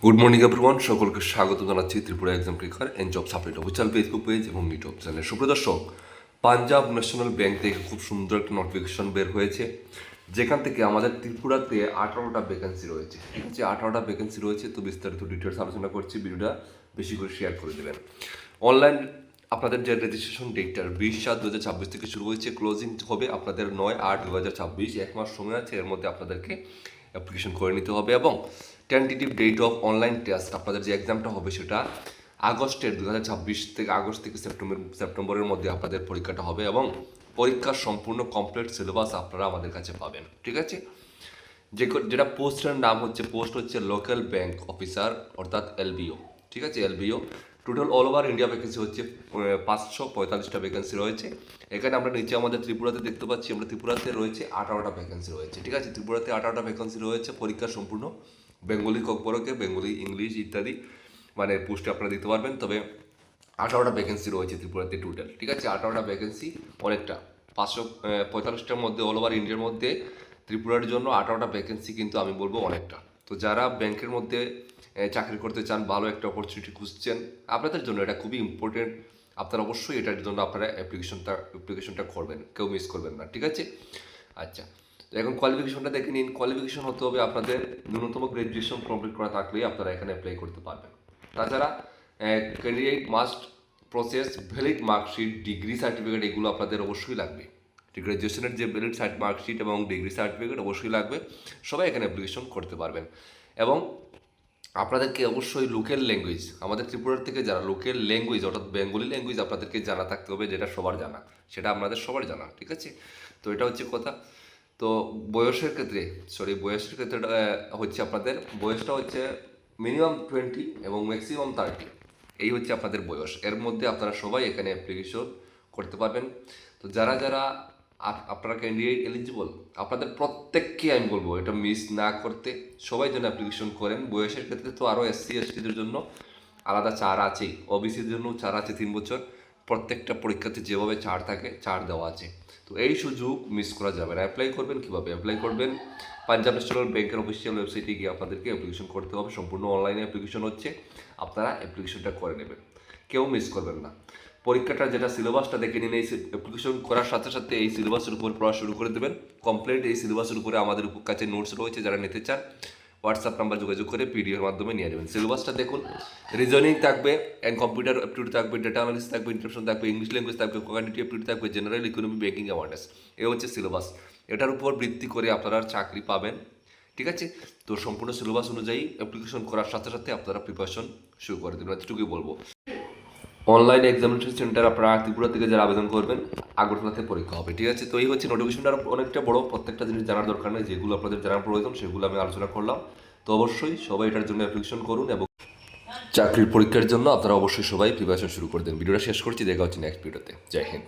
Good morning everyone, সকলকে স্বাগত জানাচ্ছি Tripura exam clicker and job সাপ্লিট অফিসিয়াল ফেসবুক পেজ এবং ইউটিউব চ্যানেল। সুপ্রদর্শক, পাঞ্জাব ন্যাশনাল ব্যাংক থেকে খুব সুন্দর একটা নোটিফিকেশন বের হয়েছে, যেখান থেকে আমাদের ত্রিপুরাতে 18টা ভ্যাকেন্সি রয়েছে। ঠিক আছে, 18টা ভ্যাকেন্সি রয়েছে। তো বিস্তারিত ডিটেলস আলোচনা করছি, ভিডিওটা বেশি করে শেয়ার করে দেবেন। অনলাইন আপনাদের যে রেজিস্ট্রেশন ডেটটা 20/7/2026 থেকে শুরু হয়েছে, ক্লোজিং হবে আপনাদের 9/8/2026। এক মাস সময় আছে, এর মধ্যে আপনাদেরকে অ্যাপ্লিকেশন করে নিতে হবে। এবং tentative date of online test, আপনাদের যে এক্সামটা হবে সেটা আগস্টের 2026 থেকে আগস্ট থেকে সেপ্টেম্বরের মধ্যে আপনাদের পরীক্ষাটা হবে। এবং পরীক্ষার সম্পূর্ণ কমপ্লিট সিলেবাস আপনারা আমাদের কাছে পাবেন। ঠিক আছে, যেটা পোস্টের নাম হচ্ছে, পোস্ট হচ্ছে লোকাল ব্যাংক অফিসার, অর্থাৎ এলবিও। ঠিক আছে, LBO. Total all over India vacancy হচ্ছে 545টা ভ্যাকেন্সি রয়েছে। এখানে আমরা নিচে আমাদের ত্রিপুরাতে দেখতে পাচ্ছি, আমরা ত্রিপুরাতে রয়েছে 18টা ভ্যাকেন্সি রয়েছে। ঠিক আছে, ত্রিপুরাতে 18টা ভ্যাকেন্সি রয়েছে। পরীক্ষা সম্পূর্ণ বেঙ্গলি ককবরকে, বেঙ্গলি ইংলিশ ইত্যাদি মানে পোস্টে আপনারা দিতে পারবেন। তবে 18টা ভ্যাকেন্সি রয়েছে ত্রিপুরাতে টোটাল। ঠিক আছে, 18টা ভ্যাকেন্সি অনেকটা। 545টার মধ্যে অল ওভার ইন্ডিয়ার মধ্যে ত্রিপুরার জন্য 18টা ভ্যাকেন্সি কিন্তু আমি বলবো অনেকটা। তো যারা ব্যাংকের মধ্যে চাকরি করতে চান, ভালো একটা অপরচুনিটি খুঁজছেন, আপনাদের জন্য এটা খুবই ইম্পর্টেন্ট। আপনারা অবশ্যই এটার জন্য আপনারা অ্যাপ্লিকেশনটা করবেন, কেউ মিস করবেন না। ঠিক আছে, আচ্ছা। তো এখন কোয়ালিফিকেশনটা দেখে নিন। কোয়ালিফিকেশন হতে হবে আপনাদের ন্যূনতম গ্র্যাজুয়েশন কমপ্লিট করা থাকলেই আপনারা এখানে অ্যাপ্লাই করতে পারবেন। তাছাড়া candidate must process valid marksheet, degree certificate, এগুলো আপনাদের অবশ্যই লাগবে। গ্র্যাজুয়েশনের যে ভ্যালিড মার্কশিট এবং ডিগ্রি সার্টিফিকেট অবশ্যই লাগবে। সবাই এখানে অ্যাপ্লিকেশন করতে পারবেন। এবং আপনাদেরকে অবশ্যই লোকাল ল্যাঙ্গুয়েজ, আমাদের ত্রিপুরার থেকে যারা লোকাল ল্যাঙ্গুয়েজ অর্থাৎ বেঙ্গলি ল্যাঙ্গুয়েজ আপনাদেরকে জানা থাকতে হবে, যেটা সবার জানা, সেটা আপনাদের সবার জানা। ঠিক আছে, তো এটা হচ্ছে কথা। তো বয়সের ক্ষেত্রে হচ্ছে আপনাদের বয়সটা হচ্ছে মিনিমাম 20 এবং ম্যাক্সিমাম 30, এই হচ্ছে আপনাদের বয়স। এর মধ্যে আপনারা সবাই এখানে অ্যাপ্লিকেশন করতে পারবেন। তো যারা যারা আপনারা ক্যান্ডিডেট এলিজিবল, আপনাদের প্রত্যেককে আমি বলবো এটা মিস না করতে, সবাই যেন অ্যাপ্লিকেশন করেন। বয়সের ক্ষেত্রে তো আরও SC/STদের জন্য আলাদা ছাড় আছেই, ওবিসির জন্য ছাড় আছে 3 বছর। প্রত্যেকটা পরীক্ষাতে যেভাবে ছাড় থাকে, ছাড় দেওয়া আছে। তো এই সুযোগ মিস করা যাবে না। অ্যাপ্লাই করবেন কীভাবে? অ্যাপ্লাই করবেন পাঞ্জাব ন্যাশনাল ব্যাংকের অফিসিয়াল ওয়েবসাইটে গিয়ে আপনাদেরকে অ্যাপ্লিকেশন করতে হবে। সম্পূর্ণ অনলাইনে অ্যাপ্লিকেশন হচ্ছে, আপনারা অ্যাপ্লিকেশনটা করে নেবেন, কেউ মিস করবেন না। পরীক্ষাটা যেটা সিলেবাসটা দেখে নিন, এই অ্যাপ্লিকেশন করার সাথে সাথে এই সিলেবাসের উপর পড়া শুরু করে দেবেন। কমপ্লিট এই সিলেবাসের উপরে আমাদের কাছে নোটস রয়েছে, যারা নিতে চান হোয়াটসঅ্যাপ নাম্বার যোগাযোগ করে পিডিএফের মাধ্যমে নিয়ে নেবেন। সিলেবাসটা দেখুন, রিজনিং থাকবে, অ্যান্ড কম্পিউটার অ্যাপটিটিউড থাকবে, ডেটা অ্যানালিসিস থাকবে, ইন্টারপ্রেশন থাকবে, ইংলিশ ল্যাঙ্গুয়েজ থাকবে, কোগ্নিটিভ অ্যাপটিটিউড থাকবে, জেনারেল ইকোনমি, ব্যাংকিং অ্যাওয়ারনেস। এ হচ্ছে সিলেবাস। এটার উপর ভিত্তি করে আপনারা চাকরি পাবেন। ঠিক আছে, তো সম্পূর্ণ সিলেবাস অনুযায়ী অ্যাপ্লিকেশন করার সাথে সাথে আপনারা প্রিপারেশন শুরু করে দেবেন, এতটুকুই বলবো। অনলাইন এক্সামিনেশন সেন্টার আপনারা ত্রিপুরা থেকে যারা আবেদন করবেন, আগরতলাতে পরীক্ষা হবে। ঠিক আছে, তো এই হচ্ছে নোটিফিকেশনটা অনেকটা বড়, প্রত্যেকটা জিনিস জানার দরকার নেই, যেগুলো আপনাদের জানার প্রয়োজন সেগুলো আমি আলোচনা করলাম। তো অবশ্যই সবাই এটার জন্য অ্যাপ্লিকেশন করুন এবং চাকরির পরীক্ষার জন্য আপনারা অবশ্যই সবাই প্রিপারেশন শুরু করে দেন। ভিডিওটা শেষ করছি, দেখা হচ্ছে নেক্সট ভিডিওতে। জয় হিন্দ।